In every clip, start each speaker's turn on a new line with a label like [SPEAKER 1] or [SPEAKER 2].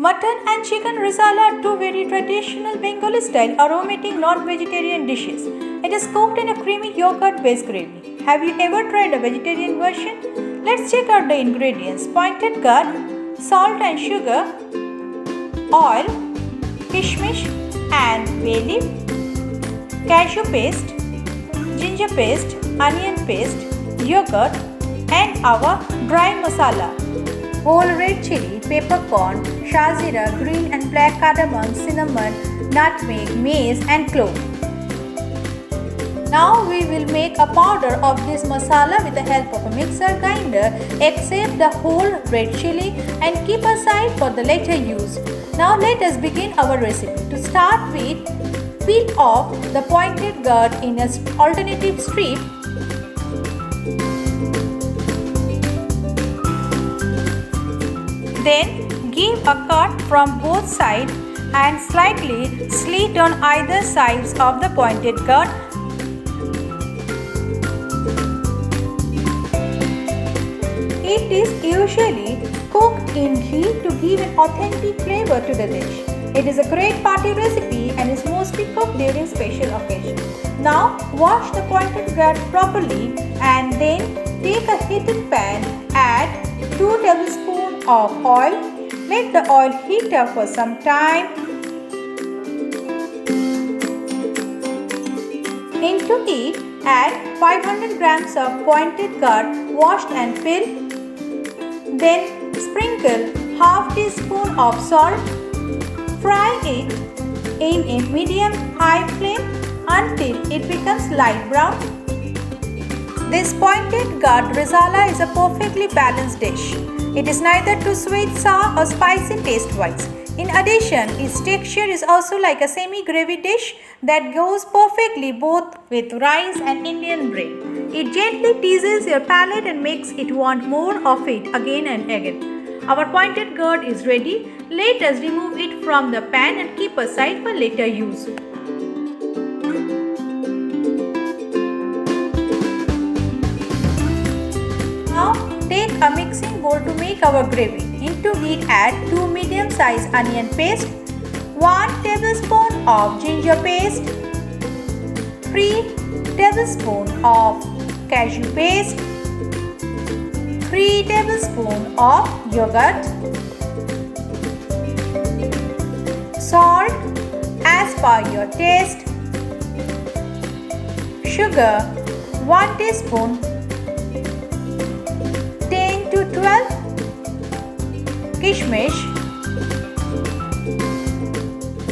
[SPEAKER 1] Mutton and chicken risala are two very traditional Bengali style aromatic non-vegetarian dishes. It is cooked in a creamy yogurt based gravy. Have you ever tried a vegetarian version? Let's check out the ingredients. Pointed gourd, salt and sugar, oil, kishmish and bay leaf, cashew paste, ginger paste, onion paste, yogurt and our dry masala. Whole red chili, peppercorn, shazira, green and black cardamom, cinnamon, nutmeg, mace and clove. Now we will make a powder of this masala with the help of a mixer grinder, except the whole red chili and keep aside for the later use. Now let us begin our recipe. To start with, peel off the pointed gourd in an alternative strip. Then give a cut from both sides and slightly slit on either sides of the pointed gourd. It is usually cooked in ghee to give an authentic flavor to the dish. It is a great party recipe and is mostly cooked during special occasions. Now wash the pointed gourd properly and then take a heated pan, add 2 tablespoons of oil. Let the oil heat up for some time. Into it, add 500 grams of pointed gourd washed and peeled. Then sprinkle half teaspoon of salt. Fry it in a medium-high flame until it becomes light brown. This pointed gourd risala is a perfectly balanced dish. It is neither too sweet, sour or spicy taste-wise. In addition, its texture is also like a semi-gravy dish that goes perfectly both with rice and Indian bread. It gently teases your palate and makes it want more of it again and again. Our pointed gourd is ready. Let us remove it from the pan and keep aside for later use. Now take a mixing bowl to make our gravy. Into it add 2 medium-sized onion paste, 1 tablespoon of ginger paste, 3 tablespoons of cashew paste, 3 tablespoons of yogurt, salt as per your taste, sugar 1 teaspoon, 10 to 12 kishmish,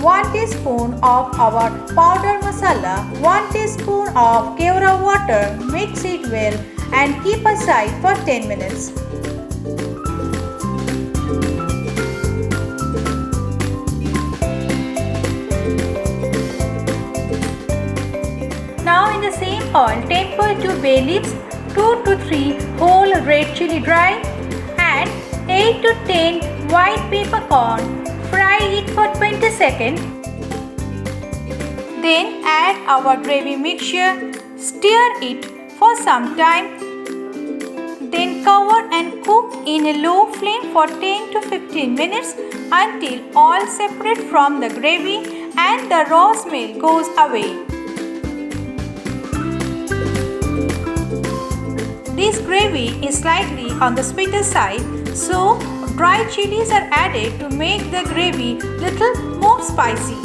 [SPEAKER 1] 1 teaspoon of our powder masala, 1 teaspoon of kevra water. Mix it well and keep aside for 10 minutes. Now in the same oil, temper 2 bay leaves, 2 to 3 whole red chili dry, add 8 to 10 white peppercorn. Fry it for 20 seconds. Then add our gravy mixture, stir it for some time. Then cover and cook in a low flame for 10 to 15 minutes until oil separates from the gravy and the raw smell goes away. This gravy is slightly on the sweeter side, so dry chilies are added to make the gravy little more spicy.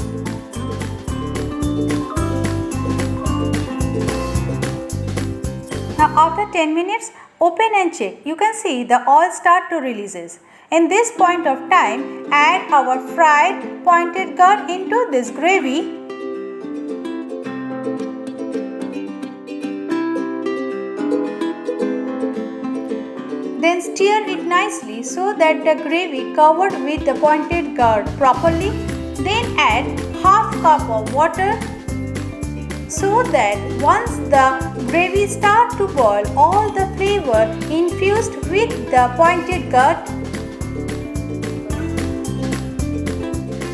[SPEAKER 1] Now after 10 minutes, open and check. You can see the oil start to releases. In this point of time, add our fried pointed gourd into this gravy. Then stir it nicely so that the gravy covered with the pointed gourd properly. Then add half cup of water so that once the gravy starts to boil, all the flavor infused with the pointed gourd.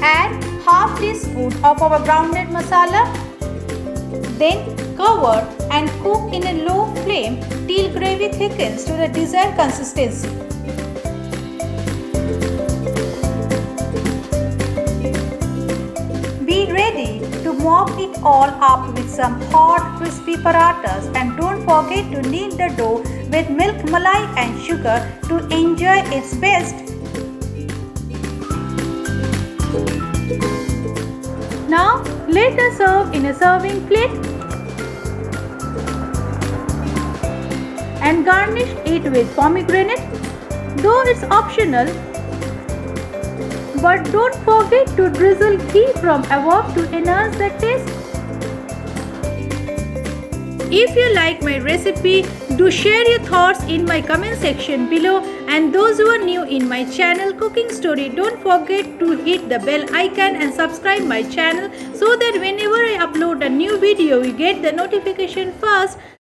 [SPEAKER 1] Add half teaspoon of our grounded masala. Then cover and cook in a low flame till gravy thickens to the desired consistency. Mop it all up with some hot crispy parathas and don't forget to knead the dough with milk, malai and sugar to enjoy its best. Now let us serve in a serving plate and garnish it with pomegranate. Though it's optional, but don't forget to drizzle ghee from above to enhance the taste. If you like my recipe, do share your thoughts in my comment section below, and those who are new in my channel Cooking Story, don't forget to hit the bell icon and subscribe my channel so that whenever I upload a new video you get the notification first.